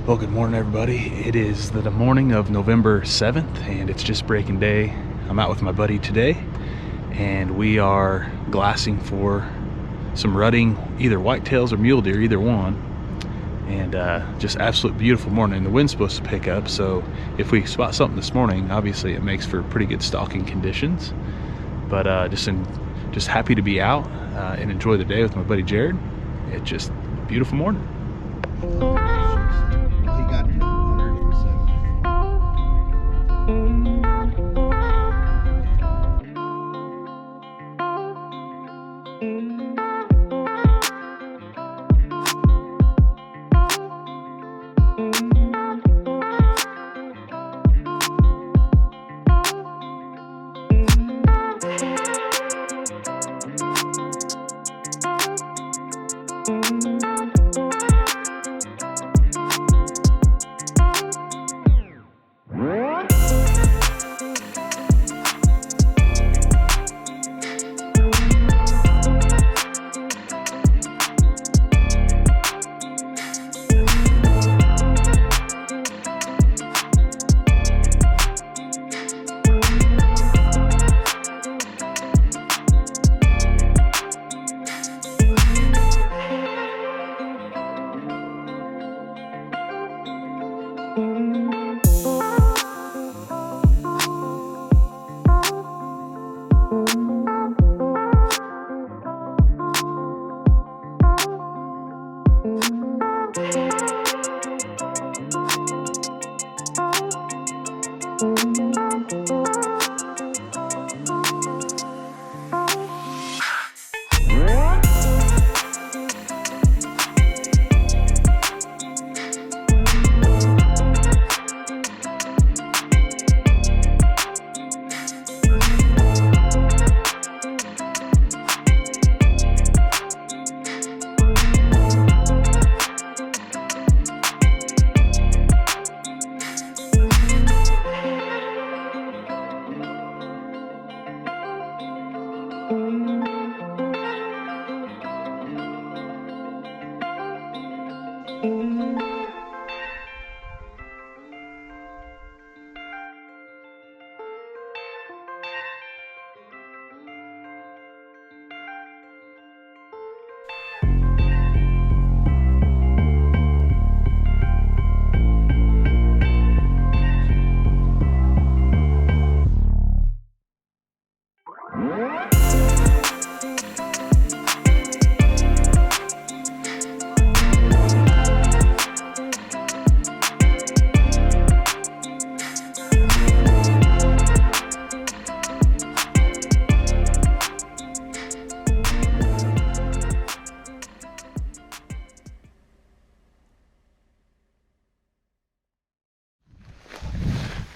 Well, good morning, everybody. It is the morning of November 7th, and it's just breaking day. I'm out with my buddy today, and we are glassing for some rutting, either whitetails or mule deer, either one. And just absolute beautiful morning. The wind's supposed to pick up, so if we spot something this morning, obviously it makes for pretty good stalking conditions. But just happy to be out and enjoy the day with my buddy Jarrod. It's just a beautiful morning.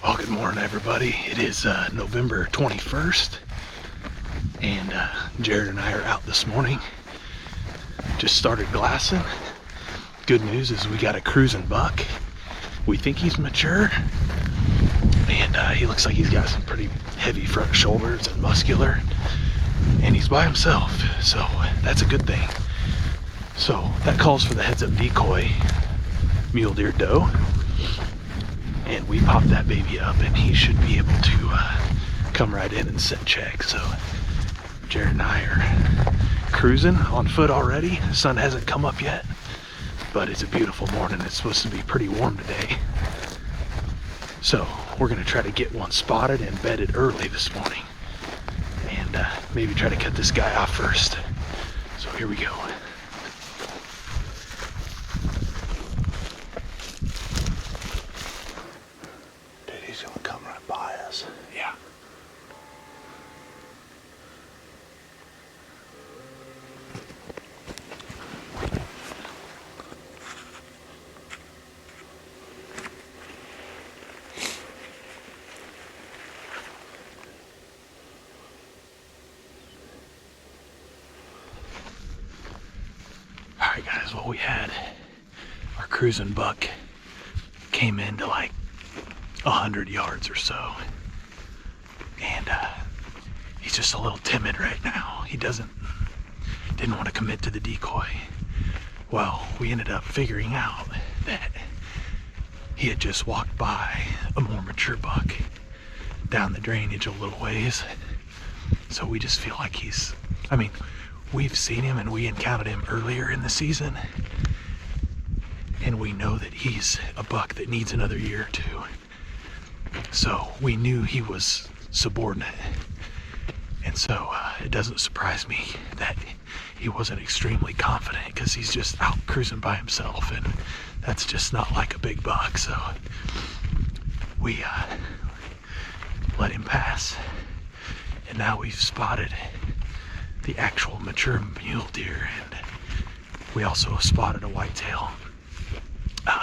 Well, good morning, everybody. It is November 21st, and Jarrod and I are out this morning. Just started glassing. Good news is we got a cruising buck. We think he's mature, and he looks like he's got some pretty heavy front shoulders and muscular, and he's by himself, so that's a good thing. So that calls for the heads-up decoy mule deer doe. And we pop that baby up, and he should be able to come right in and set check. So Jarrod and I are cruising on foot already. The sun hasn't come up yet, but it's a beautiful morning. It's supposed to be pretty warm today. So we're gonna try to get one spotted and bedded early this morning, and maybe try to cut this guy off first. So here we go. He's gonna come right by us. Yeah. All right, guys. Well, we had our cruising buck came into like 100 yards or so, and he's just a little timid right now. He didn't want to commit to the decoy. Well, we ended up figuring out that he had just walked by a more mature buck down the drainage a little ways. So we just feel like he's, I mean, we've seen him and we encountered him earlier in the season, and we know that he's a buck that needs another year or two. So we knew he was subordinate. And so it doesn't surprise me that he wasn't extremely confident, because he's just out cruising by himself, and that's just not like a big buck. So we let him pass, and now we've spotted the actual mature mule deer, and we also spotted a whitetail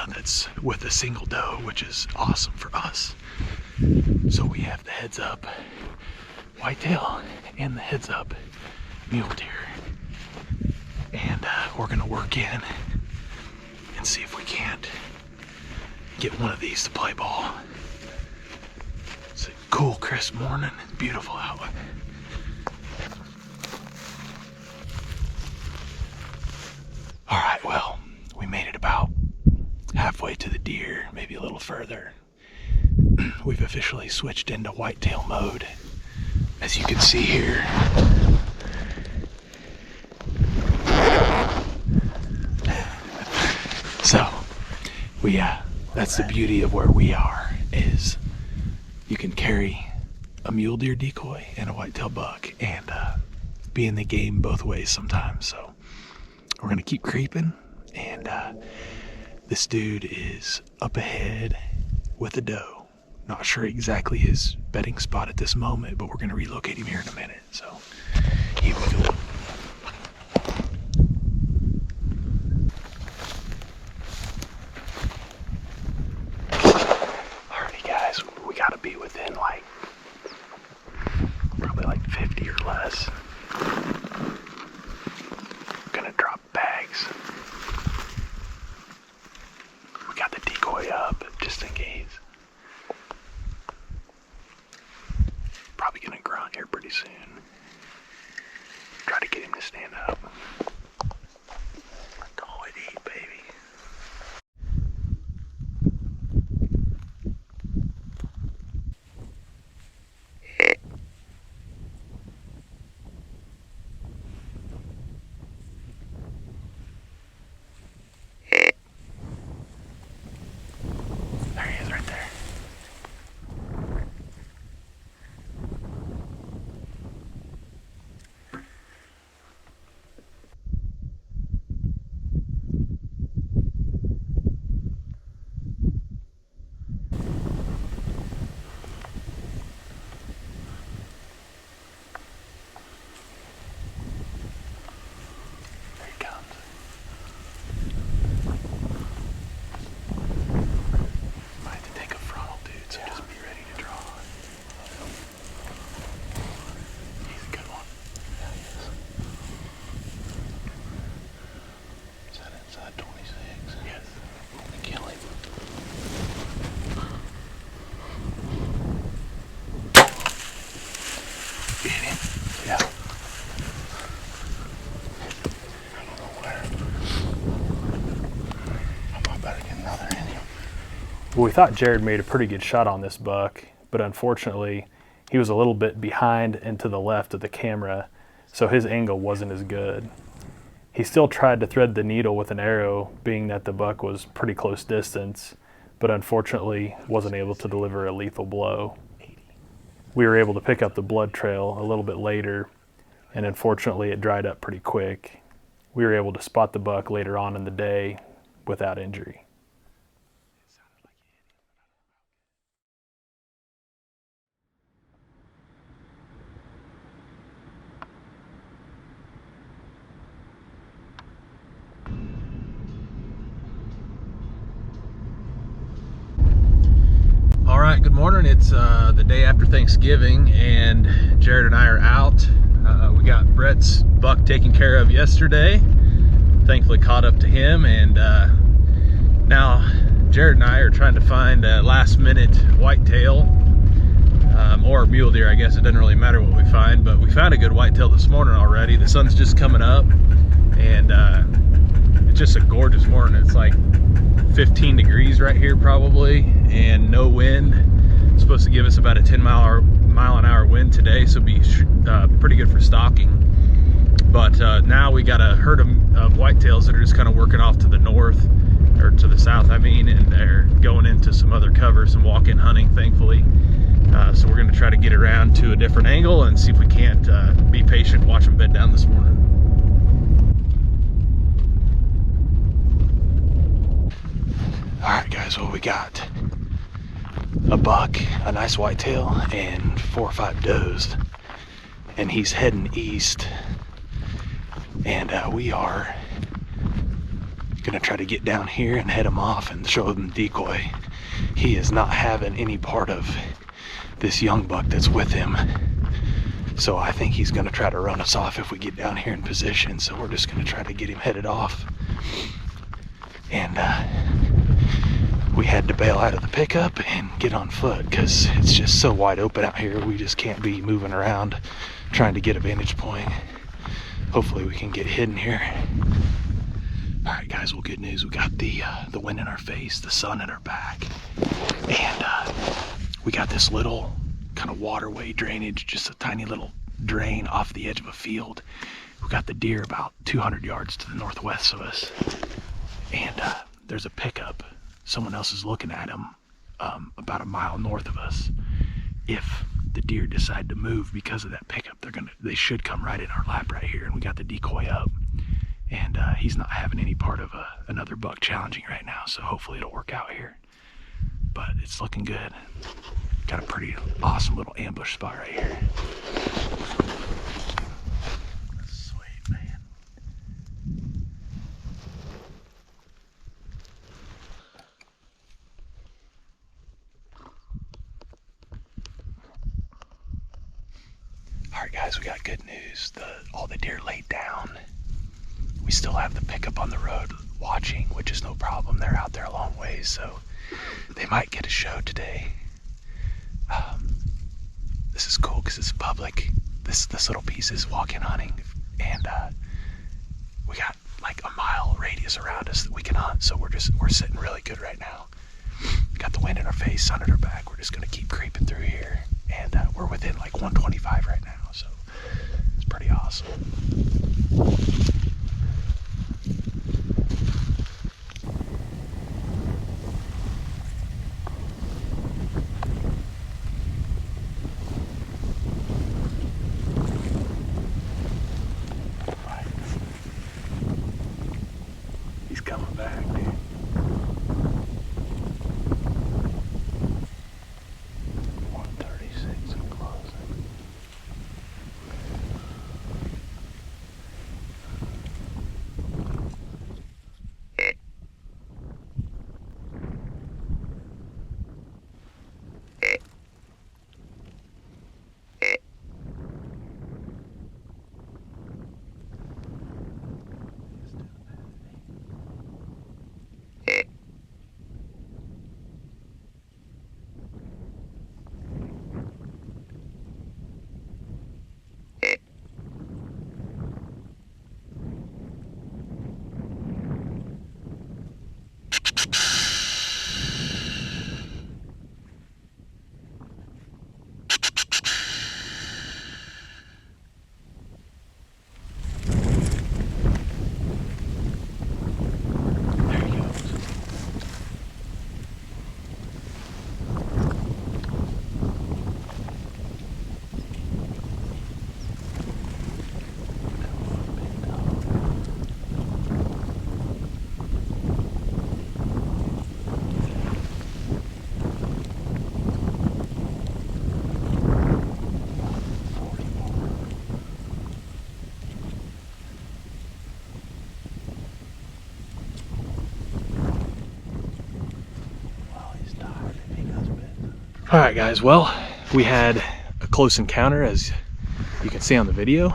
that's with a single doe, which is awesome for us. So we have the heads up whitetail and the heads up mule deer, and we're gonna work in and see if we can't get one of these to play ball. It's a cool, crisp morning. It's beautiful out. All right, well, we made it about halfway to the deer, maybe a little further. We've officially switched into whitetail mode, as you can see here. So that's the beauty of where we are, is you can carry a mule deer decoy and a whitetail buck and be in the game both ways sometimes. So we're gonna keep creeping, and this dude is up ahead with a doe. Not sure exactly his bedding spot at this moment, but we're gonna relocate him here in a minute. So here we go. Alrighty guys, we gotta be within probably 50 or less. Gonna drop bags. We got the decoy up just in case. Probably gonna grunt here pretty soon. Try to get him to stand up. Go and eat, baby. There he is right there. Well, we thought Jarrod made a pretty good shot on this buck, but unfortunately he was a little bit behind and to the left of the camera, so his angle wasn't as good. He still tried to thread the needle with an arrow, being that the buck was pretty close distance, but unfortunately wasn't able to deliver a lethal blow. We were able to pick up the blood trail a little bit later, and unfortunately it dried up pretty quick. We were able to spot the buck later on in the day without injury. All right, good morning. It's the day after Thanksgiving, and Jarrod and I are out. We got Brett's buck taken care of yesterday. Thankfully caught up to him, and now Jarrod and I are trying to find a last minute whitetail or mule deer. I guess it doesn't really matter what we find, but we found a good whitetail this morning already. The sun's just coming up, and it's just a gorgeous morning. It's like 15 degrees right here probably, and no wind. It's supposed to give us about a 10-mile an hour wind today, so it'll be pretty good for stalking. But now we got a herd of whitetails that are just kind of working off to the north, or to the south I mean, and they're going into some other cover, some walk-in hunting thankfully. So we're going to try to get around to a different angle and see if we can't be patient, watch them bed down this morning. Alright guys, well, we got a buck, a nice whitetail, and 4 or 5 does, and he's heading east, and we are gonna try to get down here and head him off and show him Decoy. He is not having any part of this young buck that's with him, so I think he's gonna try to run us off if we get down here in position. So we're just gonna try to get him headed off, and we had to bail out of the pickup and get on foot because it's just so wide open out here. We just can't be moving around trying to get a vantage point. Hopefully we can get hidden here. All right guys, well, good news, we got the wind in our face, the sun in our back, and we got this little kind of waterway drainage, just a tiny little drain off the edge of a field. We got the deer about 200 yards to the northwest of us, and there's a pickup. Someone else is looking at him about a mile north of us. If the deer decide to move because of that pickup, they should come right in our lap right here, and we got the decoy up, and he's not having any part of another buck challenging right now, so hopefully it'll work out here. But it's looking good. Got a pretty awesome little ambush spot right here. Sweet, man. All right guys, we got good news. All the deer laid down. We still have the pickup on the road watching, which is no problem. They're out there a long ways, so they might get a show today. This is cool because it's public. This little piece is walk-in hunting, and we got like a mile radius around us that we can hunt, so we're sitting really good right now. Got the wind in our face, sun at our back. We're just gonna keep creeping through here, and we're within like 125 right now, so it's pretty awesome. He's coming back, dude. All right guys, well, we had a close encounter, as you can see on the video.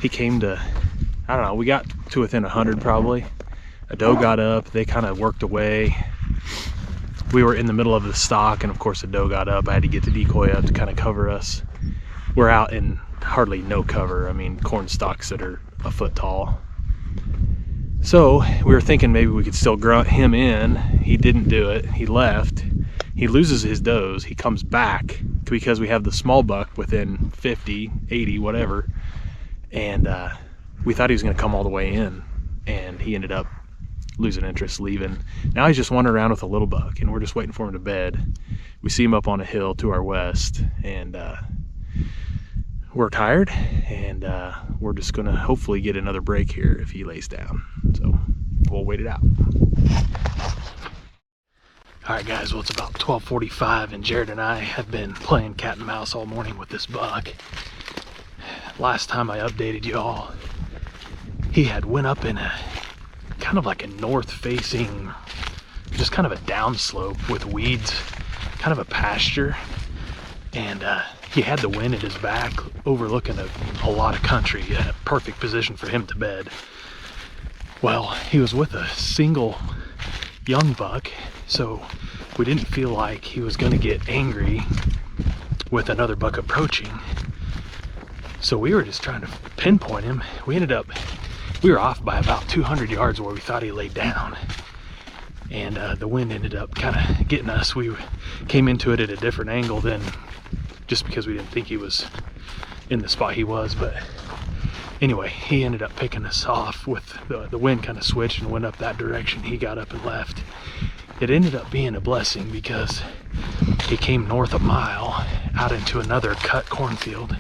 He came to, I don't know, we got to within 100 probably. A doe got up, they kind of worked away. We were in the middle of the stalk, and of course the doe got up. I had to get the decoy up to kind of cover us. We're out in hardly no cover. I mean, corn stalks that are a foot tall. So we were thinking maybe we could still grunt him in. He didn't do it. He left. He loses his does. He comes back because we have the small buck within 50, 80, whatever. And we thought he was going to come all the way in. And he ended up losing interest, leaving. Now he's just wandering around with a little buck, and we're just waiting for him to bed. We see him up on a hill to our west, and we're tired, and we're just gonna hopefully get another break here if he lays down. So we'll wait it out. All right, guys, well, it's about 12:45, and Jarrod and I have been playing cat and mouse all morning with this buck. Last time I updated y'all, he had went up in a kind of like a north-facing, just kind of a downslope with weeds, kind of a pasture, and he had the wind at his back, overlooking a lot of country, a perfect position for him to bed. Well, he was with a single young buck, so we didn't feel like he was going to get angry with another buck approaching. So we were just trying to pinpoint him. We were off by about 200 yards where we thought he laid down. And the wind ended up kind of getting us. We came into it at a different angle than just because we didn't think he was in the spot he was. But anyway, he ended up picking us off with the wind kind of switched and went up that direction. He got up and left. It ended up being a blessing because he came north a mile out into another cut cornfield,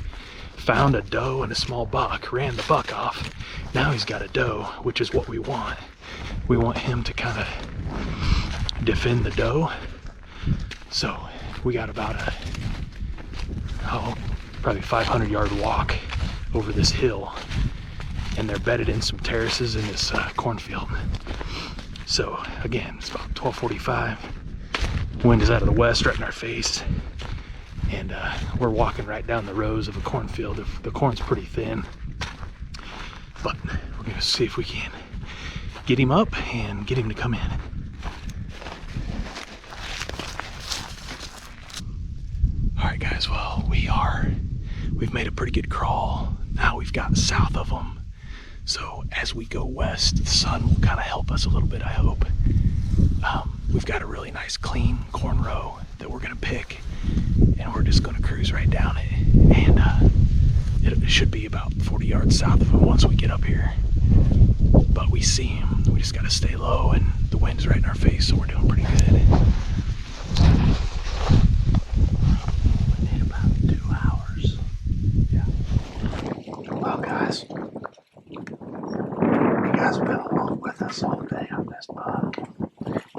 found a doe and a small buck, ran the buck off. Now he's got a doe, which is what we want. We want him to kind of defend the doe. So we got about probably 500-yard walk over this hill, and they're bedded in some terraces in this cornfield. So again, it's about 12:45. Wind is out of the west, right in our face, and we're walking right down the rows of a cornfield. The corn's pretty thin, but we're gonna see if we can get him up and get him to come in. All right, guys, well, we've made a pretty good crawl. Now we've got south of them. So as we go west, the sun will kind of help us a little bit, I hope. We've got a really nice clean corn row that we're gonna pick, and we're just gonna cruise right down it. And it should be about 40 yards south of him once we get up here. But we see him, we just gotta stay low, and the wind's right in our face, so we're doing pretty good. We need about 2 hours. Yeah. Well, guys, you guys have been along with us all day on this buck.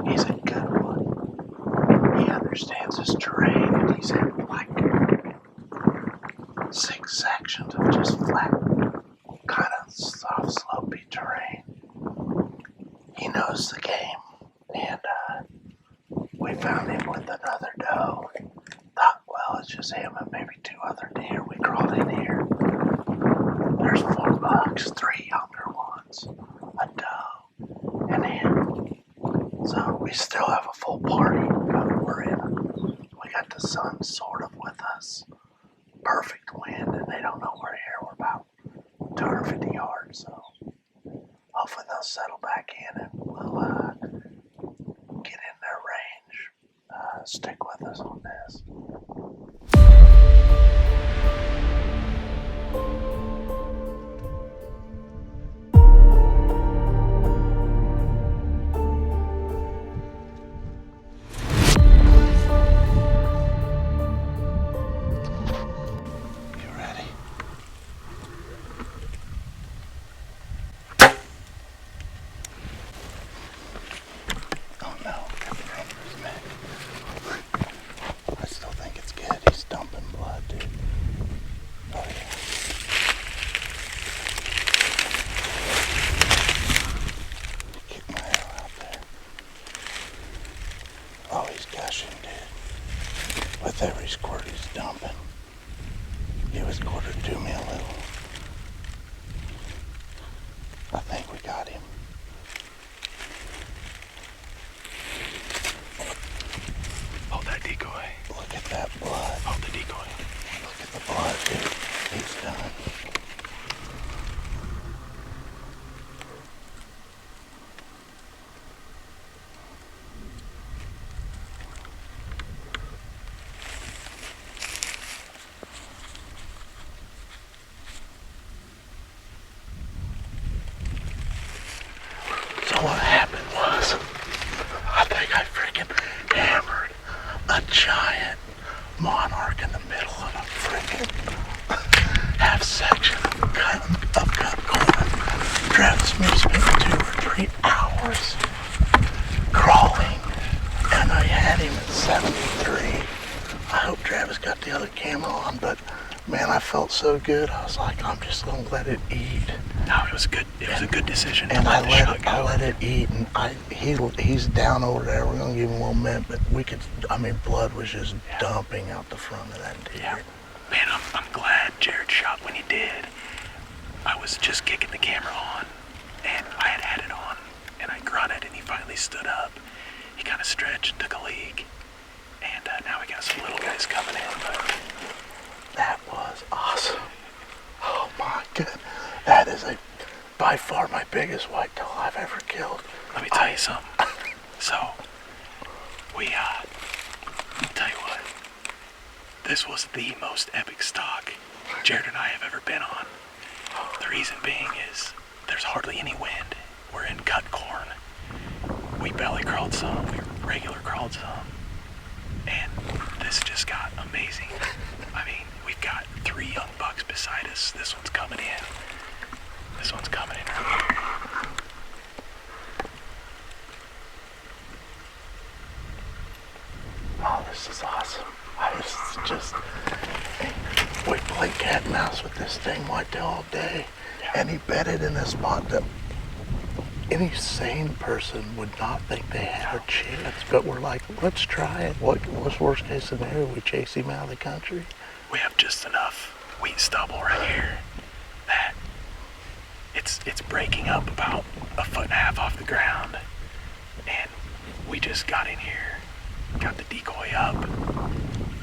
He's a good one. He understands his terrain, and he's in like 6 sections of just flat, kind of soft, slopey terrain. He knows the game, and we found him with another doe. Thought, well, it's just him and maybe 2 other deer. We crawled in here. There's 4 bucks, 3 younger ones, a doe, and him. So we still have a full party, but we got the sun sort of with us. Perfect wind, and they don't know we're here. We're about 250 yards, so hopefully they'll settle back in and we'll get in their range. Stick with us on this. With every squirt he's dumping. He was quartered to me a little. I think we got him. Hold that decoy. Look at that blood. Hold the decoy. Look at the blood, dude. He's done. yards crawling, and I had him at 73. I hope Travis got the other camera on, but man, I felt so good. I was like, I'm just gonna let it eat. No, it was good. It was a good decision. And I let it eat, and he's down over there. We're gonna give him a little minute, but blood was just dumping out the front of that deer. Yeah. Man, I'm glad Jarrod shot when he did. I was just kicking the camera on, and I had it on, and I grunted, and he finally stood up. He kind of stretched, took a leak, and now we got some little guys coming in. But that was awesome. Oh my goodness. That is by far my biggest whitetail I've ever killed. Let me tell you something. So, I'll tell you what. This was the most epic stalk Jarrod and I have ever been on. The reason being is there's hardly any wind. We're in cut corn. We belly crawled some, we regular crawled some, and this just got amazing. I mean, we've got 3 young bucks beside us. This one's coming in. This one's coming in right here. Oh, this is awesome. We played cat and mouse with this thing whitetail all day, and he bedded in a spot that any sane person would not think they had a chance. But we're like, let's try it. What's worst case scenario? We chase him out of the country. We have just enough wheat stubble right here that it's breaking up about 1.5 feet off the ground, and we just got in here, got the decoy up,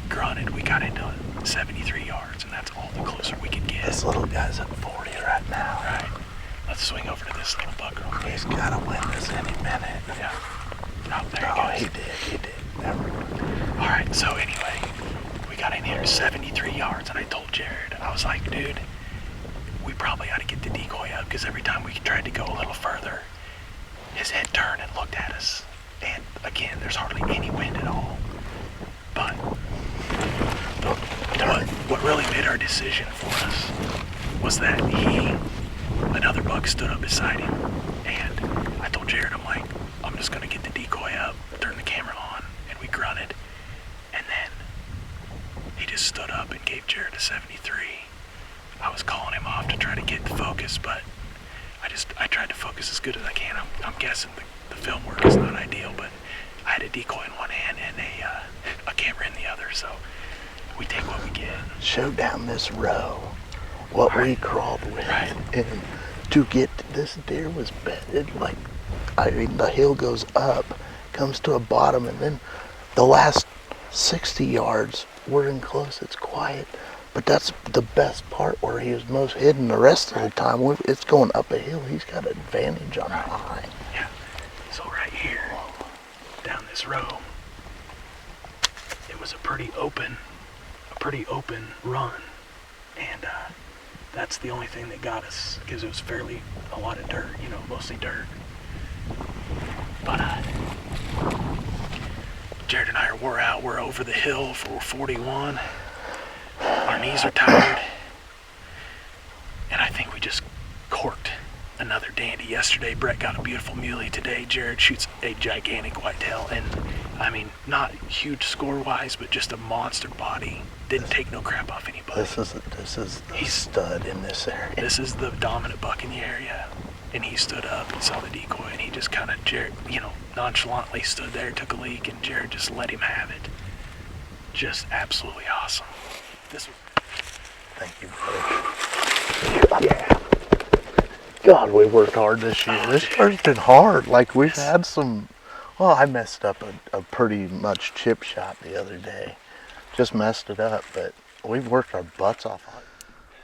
grunted. We got into 73 yards, and that's all the closer we could get. This little guy's at 40 right now. Right. Let's swing over to this little buck real quick. He's got to win this any minute. Yeah. Oh, there he goes. He did. Never mind. All right, so anyway, we got in here 73 yards, and I told Jarrod, I was like, dude, we probably ought to get the decoy up, because every time we tried to go a little further, his head turned and looked at us. And again, there's hardly any wind at all. But what really made our decision for us was that another buck stood up beside him, and I told Jarrod, I'm like, I'm just gonna get the decoy up, turn the camera on, and we grunted, and then he just stood up and gave Jarrod a 73. I was calling him off to try to get the focus, but I tried to focus as good as I can. I'm guessing the film work is not ideal, but I had a decoy in one hand and a camera in the other, so we take what we get. Show down this row what we crawled with, and to get this deer was bedded the hill goes up, comes to a bottom, and then the last 60 yards we're in close. It's quiet, but that's the best part where he was most hidden. The rest of the time it's going up a hill. He's got an advantage on the high. Yeah. So right here, down this row, it was a pretty open run, and that's the only thing that got us, because it was a lot of dirt, mostly dirt. But Jarrod and I are wore out. We're over the hill for 41. Our knees are tired, and I think we just corked another dandy. Yesterday, Brett got a beautiful muley. Today, Jarrod shoots a gigantic whitetail, and I mean, not huge score-wise, but just a monster body. Didn't take no crap off anybody. This is the stud in this area. This is the dominant buck in the area, and he stood up and saw the decoy, and he just kind of, nonchalantly stood there, took a leak, and Jarrod just let him have it. Just absolutely awesome. Thank you, buddy. Yeah. God, we worked hard this year. This year's been hard. We've had some. Well, I messed up a pretty much chip shot the other day. Just messed it up, but we've worked our butts off on it.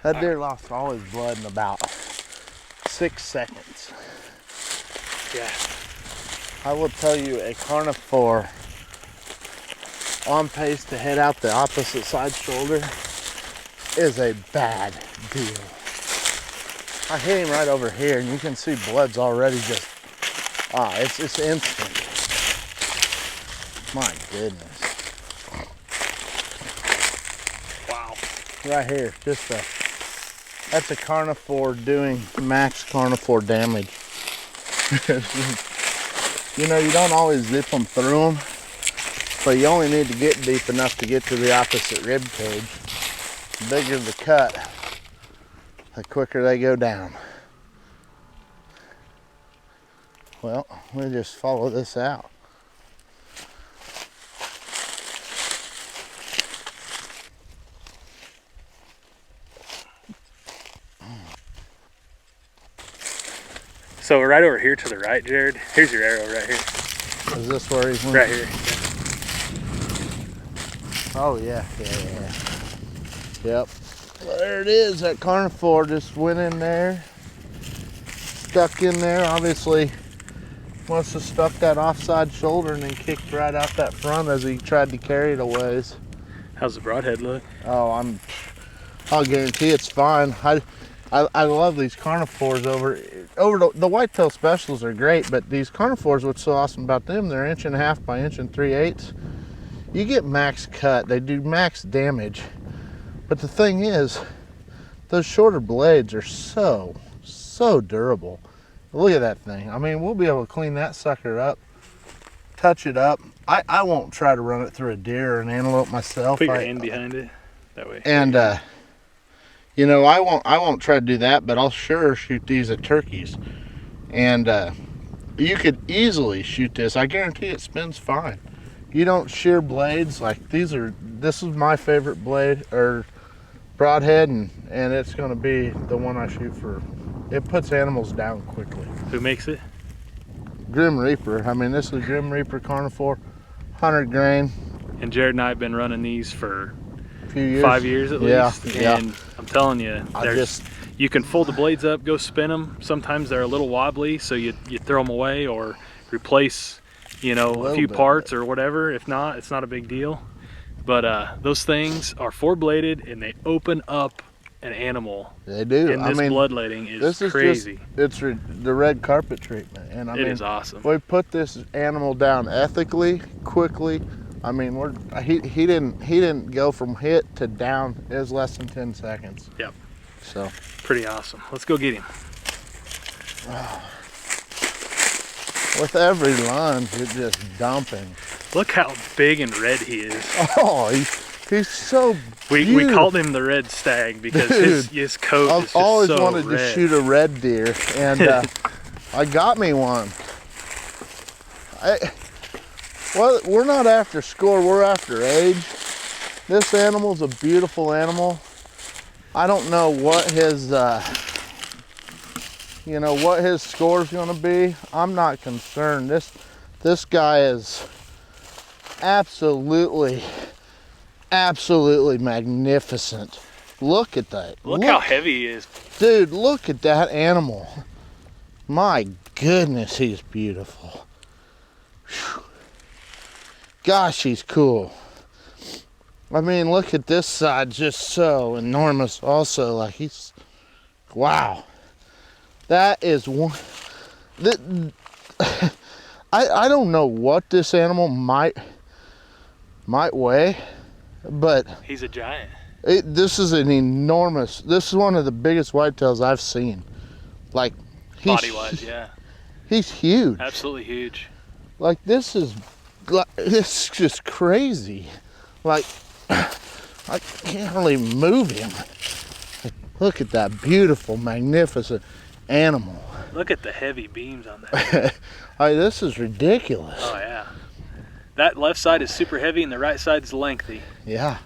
That deer lost all his blood in about 6 seconds. Yeah. I will tell you, a carnivore on pace to head out the opposite side shoulder is a bad deal. I hit him right over here, and you can see blood's already just, it's instant. My goodness. Wow. Right here, that's a carnivore doing max carnivore damage. you know, you don't always zip them through them, but you only need to get deep enough to get to the opposite rib cage. The bigger the cut, the quicker they go down. Well, we just follow this out. So right over here to the right, Jarrod, here's your arrow right here. Is this where he's right here? Oh yeah. Yep. Well, there it is. That carnivore just went in there, stuck in there. Obviously, must have stuck that offside shoulder and then kicked right out that front as he tried to carry it a ways. How's the broadhead look? Oh, I'll guarantee it's fine. I love these carnivores over the whitetail specials are great, but these carnivores, what's so awesome about them, they're 1.5 inches by 1 3/8. You get max cut, they do max damage. But the thing is, those shorter blades are so durable. Look at that thing. I mean, we'll be able to clean that sucker up, touch it up. I won't try to run it through a deer or an antelope myself. Put your hand behind it, that way. And you know, I won't try to do that, but I'll sure shoot these at turkeys. And you could easily shoot this. I guarantee it spins fine. You don't shear blades like this is my favorite blade or broadhead, and it's going to be the one I shoot for. It puts animals down quickly. Who makes it? Grim Reaper. I mean, this is Grim Reaper carnivore, 100 grain. And Jarrod and I have been running these for A few years. 5 years at least. Yeah. And I'm telling you, you can fold the blades up, go spin them. Sometimes they're a little wobbly, so you throw them away or replace, you know, a few parts or whatever. If not, it's not a big deal. But those things are 4-bladed and they open up an animal. They do. And this bloodletting is crazy. It's the red carpet treatment, and I mean, it is awesome. We put this animal down ethically, quickly. I mean, he didn't go from hit to down. It was less than 10 seconds. Yep. So pretty awesome. Let's go get him. With every lunge, it's just dumping. Look how big and red he is. Oh, he's so we beautiful. called him the red stag because his coat is just so red. I've always wanted to shoot a red deer, and I got me one. Well, we're not after score, we're after age. This animal's a beautiful animal. I don't know what his what his score's gonna be. I'm not concerned. This guy is absolutely magnificent. Look at that. Look how heavy he is. Dude, look at that animal. My goodness, he's beautiful. Whew. Gosh, he's cool. I mean, look at this side, just so enormous also. Like, he's, wow. That is one, I don't know what this animal might weigh, but he's a giant. This is an enormous, this is one of the biggest whitetails I've seen. Like, body-wise, yeah. He's huge. Absolutely huge. Like, this is just crazy. Like, I can't hardly move him. Look at that beautiful, magnificent animal. Look at the heavy beams on that. This is ridiculous. Oh yeah. That left side is super heavy and the right side is lengthy. Yeah.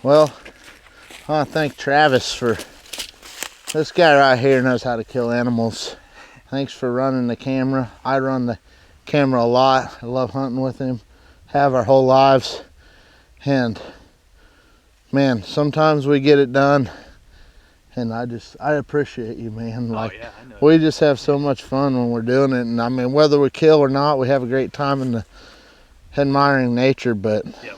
Well, I want to thank Travis for, this guy right here knows how to kill animals. Thanks for running the camera. I run the camera a lot. I love hunting with him. Have our whole lives. And man, sometimes we get it done. And I appreciate you, man. Like, oh, yeah, I know. We just have so much fun when we're doing it. And I mean, whether we kill or not, we have a great time in the admiring nature. But yep.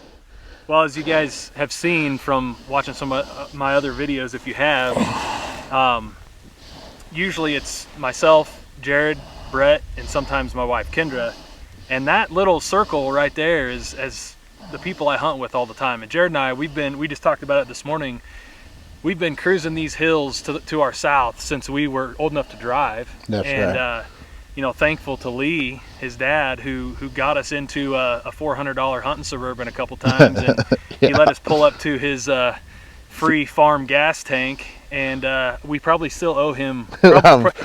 Well, as you guys have seen from watching some of my other videos, if you have, usually it's myself, Jarrod, Brett, and sometimes my wife, Kendra. And that little circle right there is as the people I hunt with all the time. And Jarrod and I, we just talked about it this morning. We've been cruising these hills to our south since we were old enough to drive. That's right. you know, thankful to Lee, his dad, who got us into a $400 hunting Suburban a couple times, and he let us pull up to his free farm gas tank, and we probably still owe him.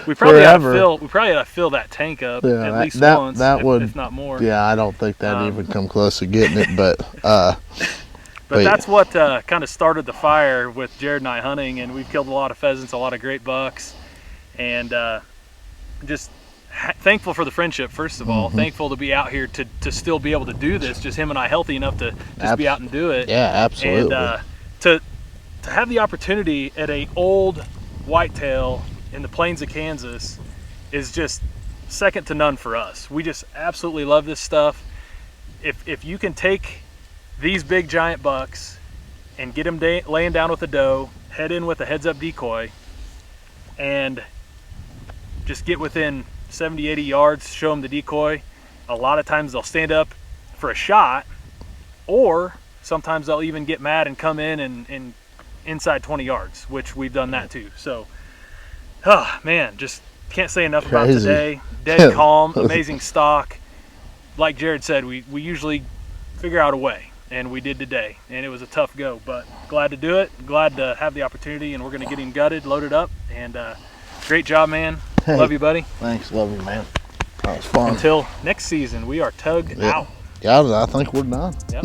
We probably had to fill that tank up at least once, if not more. Yeah, I don't think that even come close to getting it, but. But that's what kind of started the fire with Jarrod and I hunting, and we've killed a lot of pheasants, a lot of great bucks, and just thankful for the friendship, first of all. Thankful to be out here to still be able to do this, just him and I healthy enough to just be out and do it. Yeah, absolutely. And to have the opportunity at a old whitetail in the plains of Kansas is just second to none for us. We just absolutely love this stuff. If you can take these big giant bucks and get them laying down with a doe, head in with a heads-up decoy, and just get within 70, 80 yards, show them the decoy. A lot of times they'll stand up for a shot, or sometimes they'll even get mad and come in and inside 20 yards, which we've done that too. So, oh man, just can't say enough about today. Dead calm, amazing stock. Like Jarrod said, we usually figure out a way, and we did today, and it was a tough go, but glad to do it, glad to have the opportunity, and we're going to get him gutted, loaded up, and great job, man. Hey, love you, buddy. Thanks, love you, man. That was fun. Until next season, we are tugged out. Yeah, I think we're done. Yep.